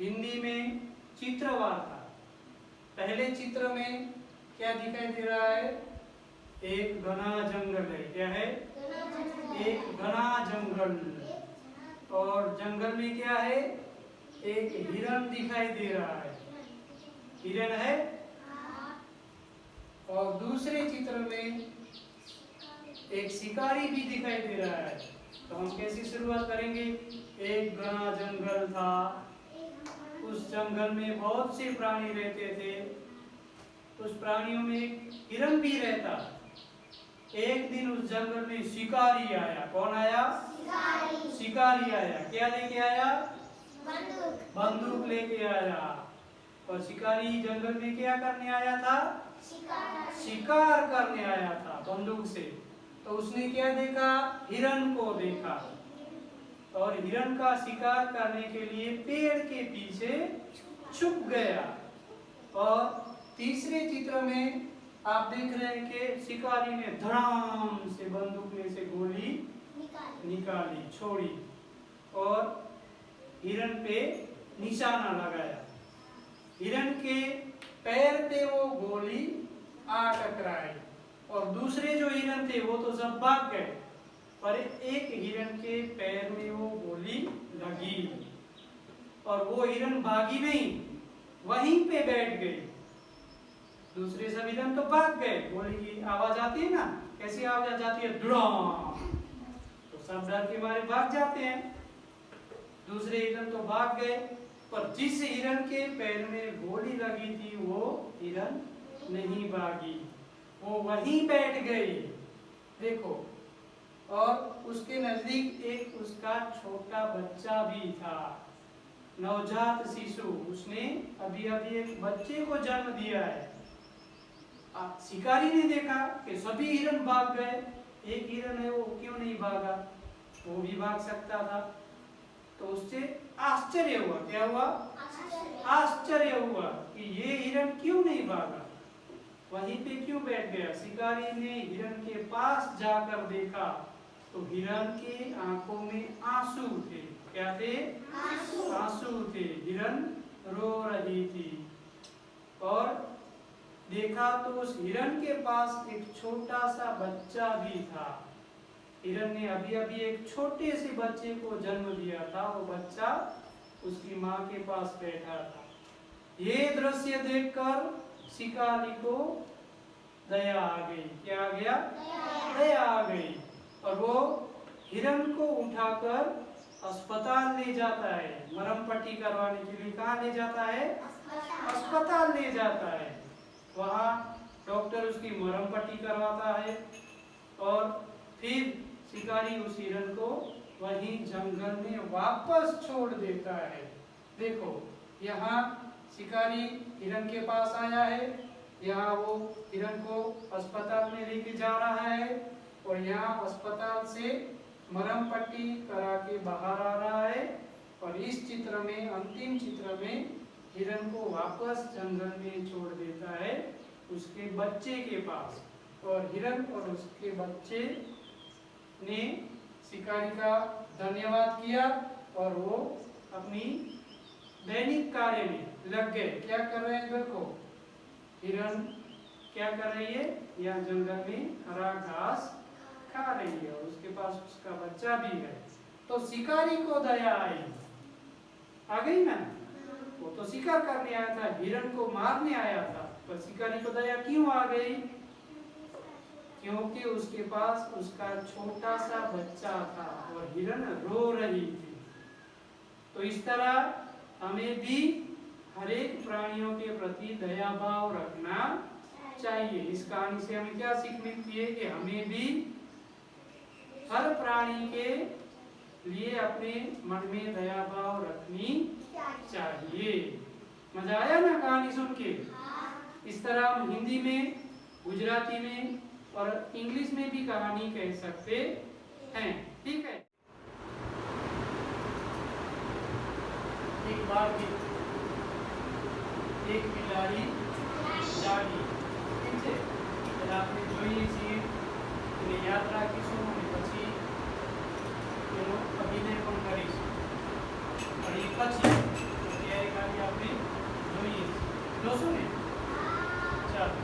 हिंदी में चित्रवार्ता। पहले चित्र में क्या दिखाई दे रहा है? एक घना जंगल है। क्या है? एक घना जंगल। और जंगल में क्या है? एक हिरण दिखाई दे रहा है। हिरण है। और दूसरे चित्र में एक शिकारी भी दिखाई दे रहा है। तो हम कैसी शुरुआत करेंगे? एक घना जंगल था, उस जंगल में बहुत से प्राणी रहते थे, उस प्राणियों में एक हिरण भी रहता। एक दिन उस जंगल में शिकारी आया। कौन आया? शिकारी आया। क्या लेके आया? बंदूक लेके आया। और शिकारी जंगल में क्या करने आया था? शिकार करने आया था बंदूक से। तो उसने क्या देखा? हिरण को देखा। और हिरण का शिकार करने के लिए पेड़ के पीछे छुप गया। और तीसरे चित्र में आप देख रहे हैं कि शिकारी ने धड़ाम से बंदूक में से गोली निकाली, छोड़ी और हिरण पे निशाना लगाया। हिरण के पैर पे वो गोली आ टकराई और दूसरे जो हिरण थे वो तो सब भाग गए, पर एक हिरण के पैर में वो गोली लगी और वो हिरण भागी नहीं, वहीं पे बैठ गई। दूसरे सब हिरण तो भाग गए। गोली की आवाज आती है ना, कैसी आवाज आती है? धड़ाम। तो सब डर के मारे भाग जाते हैं। दूसरे हिरण तो भाग गए, पर जिस हिरण के पैर में गोली लगी थी वो हिरण नहीं भागी, वो वहीं बैठ गई। देखो, और उसके नजदीक एक उसका छोटा बच्चा भी था, नवजात शिशु। उसने अभी अभी एक बच्चे को जन्म दिया है। शिकारी ने देखा कि सभी हिरण भाग गए, एक हिरण है वो क्यों नहीं भागा? वो भी भाग सकता था। तो उससे आश्चर्य हुआ। क्या हुआ? आश्चर्य हुआ कि ये हिरण क्यों नहीं भागा, वहीं पे क्यों बैठ गया। शिकारी ने हिरण के पास जाकर देखा तो हिरण के आंखों में आंसू थे। क्या थे? आंसू थे। हिरण रो रही थी। और देखा तो उस हिरण के पास एक छोटा सा बच्चा भी था। हिरण ने अभी अभी एक छोटे से बच्चे को जन्म दिया था। वो बच्चा उसकी माँ के पास बैठा था। ये दृश्य देखकर शिकारी को दया आ गई। क्या आ गया? दया आ गई। और वो हिरण को उठाकर अस्पताल ले जाता है, मरहम पट्टी करवाने के लिए। कहाँ ले जाता है? अस्पताल ले जाता है। वहाँ डॉक्टर उसकी मरहम पट्टी करवाता है और फिर शिकारी उस हिरण को वहीं जंगल में वापस छोड़ देता है। देखो, यहाँ शिकारी हिरण के पास आया है, यहाँ वो हिरण को अस्पताल में लेके जा रहा है और यहाँ अस्पताल से मरहम पट्टी करा के बाहर आ रहा है। और इस चित्र में, अंतिम चित्र में, हिरण को वापस जंगल में छोड़ देता है उसके बच्चे के पास। और हिरण और उसके बच्चे ने शिकारी का धन्यवाद किया और वो अपनी दैनिक कार्य में लग गए। क्या कर रहे हैं? देखो, हिरण क्या कर रही है? यहाँ जंगल में हरा घास खा रही है और उसके पास उसका बच्चा भी है। तो शिकारी को दया आई, आ गई ना। वो तो शिकार करने आया था, हिरण को मारने आया था, पर शिकारी को दया क्यों आ गई? क्योंकि उसके पास उसका छोटा सा बच्चा था और हिरण रो रही थी। तो इस तरह हमें भी हर एक प्राणियों के प्रति दया भाव रखना चाहिए। इस कहानी से हमें क्या सीख मिलती है? कि हमें भी हर प्राणी के लिए अपने मन में दया भाव रखनी चाहिए। मजा आया ना कहानी सुन के? इस तरह हम हिंदी में, गुजराती में और इंग्लिश में भी कहानी कह सकते हैं। ठीक है। एक बार भी एक बिलाड़ी जागी। ठीक है, आपने જોઈ છે અને યાદ રાખીશું અને પછી એનો અભિનય પણ કરીશું. અને પછી ત્યારે છો ને? ચાલો.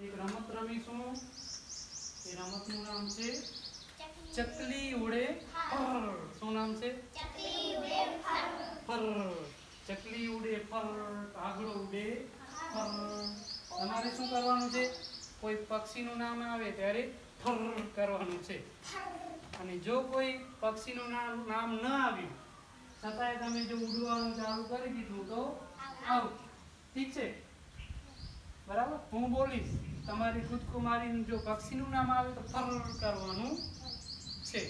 એક રમત રમીશું. એ રમતનું નામ છે ચકલી ઉડે ફર. શું નામ છે? ચકલી ઉડે ફર. ચકલી ઉડે ફર, કાગડો ઉડે ફર. તમારે શું કરવાનું છે? કોઈ પક્ષીનું નામ આવે ત્યારે ફર કરવાનું છે. અને જો કોઈ પક્ષીનું નામ ન આવ્યું છતાંય તમે જો ઉડવાનું ચાલુ કરી દીધું તો આઉટ. ઠીક છે? બરાબર? હું બોલીશ, તમારી કૂદકો મારીને જો પક્ષીનું નામ આવે તો ફર કરવાનું છે.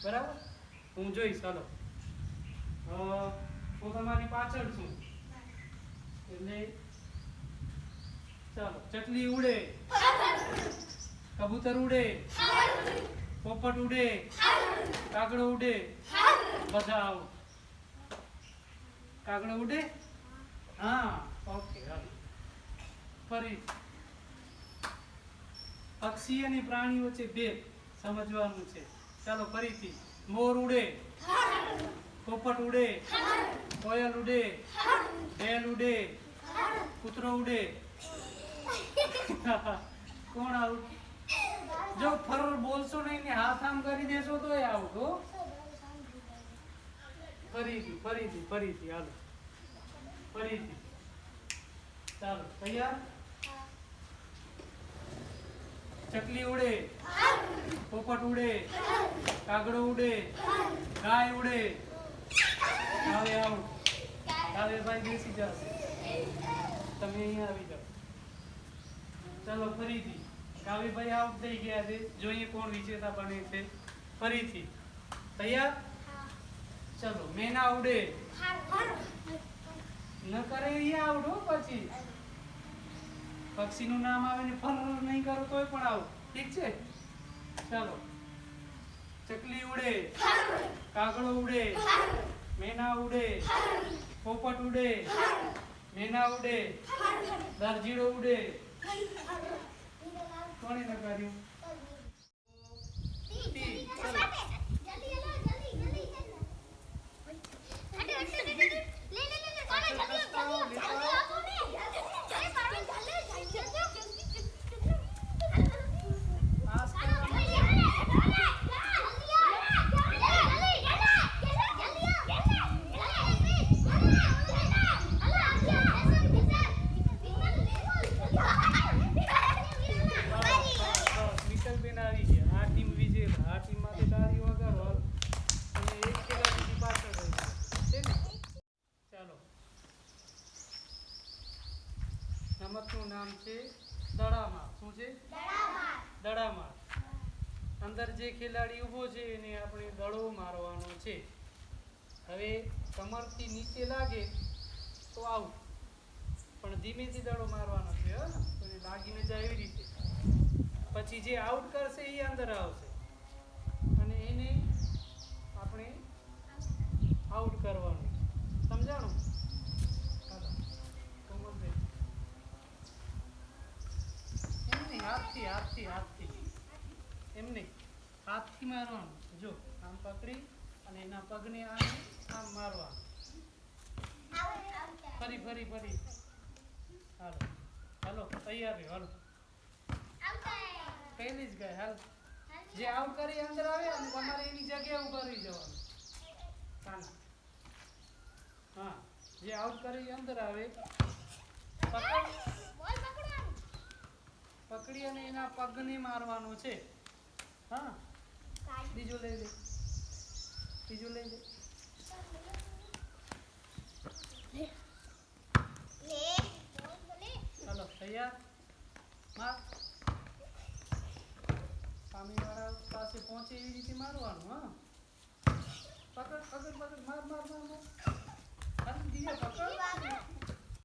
બરાબર? હું જોઈશ. ચાલો, હું તમારી પાછળ છું એટલે ચાલો. ચકલી ઉડે, કબૂતર ઉડે, પોપટ ઉડે, કાગડો ઉડે, બધા આઉટ. કાગડો ઉડે? હા, ઓકે. હાલો, ફરી પક્ષી અને પ્રાણી વચ્ચે ભેદ સમજવાનું છે. ચાલો ફરીથી. મોર ઉડે, પોપટ ઉડે, કોયલ ઉડે, બેલ ઉડે, કૂતરો ઉડે. કોણ આઉટ? જો ફર બોલશો નહીં ને હાથ આમ કરી દેશો તો આઉટ હો. ફરીથી. હાલો, ફરીથી. ચાલો, તૈયાર? ચકલી ઉડે, પોપટ ઉડે, કાગડો ઉડે, ગાય ઉડે. હવે આઉટ. હવે ભાઈ બેસી જશે, તમે અહીંયા આવી જાઓ. ચાલો ફરીથી. કાવીભાઈ આઉટ થઈ ગયા છે. જોઈએ કોણ વિજેતા બને છે. ફરીથી. તૈયાર? ચલો. મેના ઉડે, ન કરે એ આઉટ હો. પછી પક્ષીનું નામ આવે ને ફર નહીં કરો તોય પણ આઉટ. ઠીક છે? ચાલો. ચકલી ઉડે, કાગડો ઉડે, મેના ઉડે, પોપટ ઉડે, મેના ઉડે, દરજીડો ઉડે. કોણે નકાર્યું? રમતનું નામ છે દડામાર. શું છે? દડામાર. અંદર જે ખેલાડી ઊભો છે એને આપણે દડો મારવાનો છે. હવે કમરથી નીચે લાગે તો આઉટ, પણ ધીમેથી દડો મારવાનો છે. તો એ લાગીને જાય એવી રીતે. પછી જે આઉટ કરશે એ અંદર આવશે અને એને આપણે આઉટ કરવાનું. સમજાણું? હાથથી એમ નહીં, હાથથી મારવાનું. જો આમ પકડી અને એના પગને આમ મારવાનું. ફરી ફરી ફરી હાલો હાલો તૈયાર રહ્યો હાલો પહેલી જ ગઈ હાલ જે આઉટ કરી અંદર આવે અને તમારે એની જગ્યાએ ઉભા રહી જવાનું ચાલો હા જે આઉટ કરી અંદર આવે પકડી અને એના પગને મારવાનું છે હા બીજું લઈ લે બીજું લઈ લે ચાલો તૈયાર માર સામેવાળા પાસે પહોંચે એવી રીતે મારવાનું હા પકડ પકડ પકડ માર માર માર માર હાલ દીવે પકડ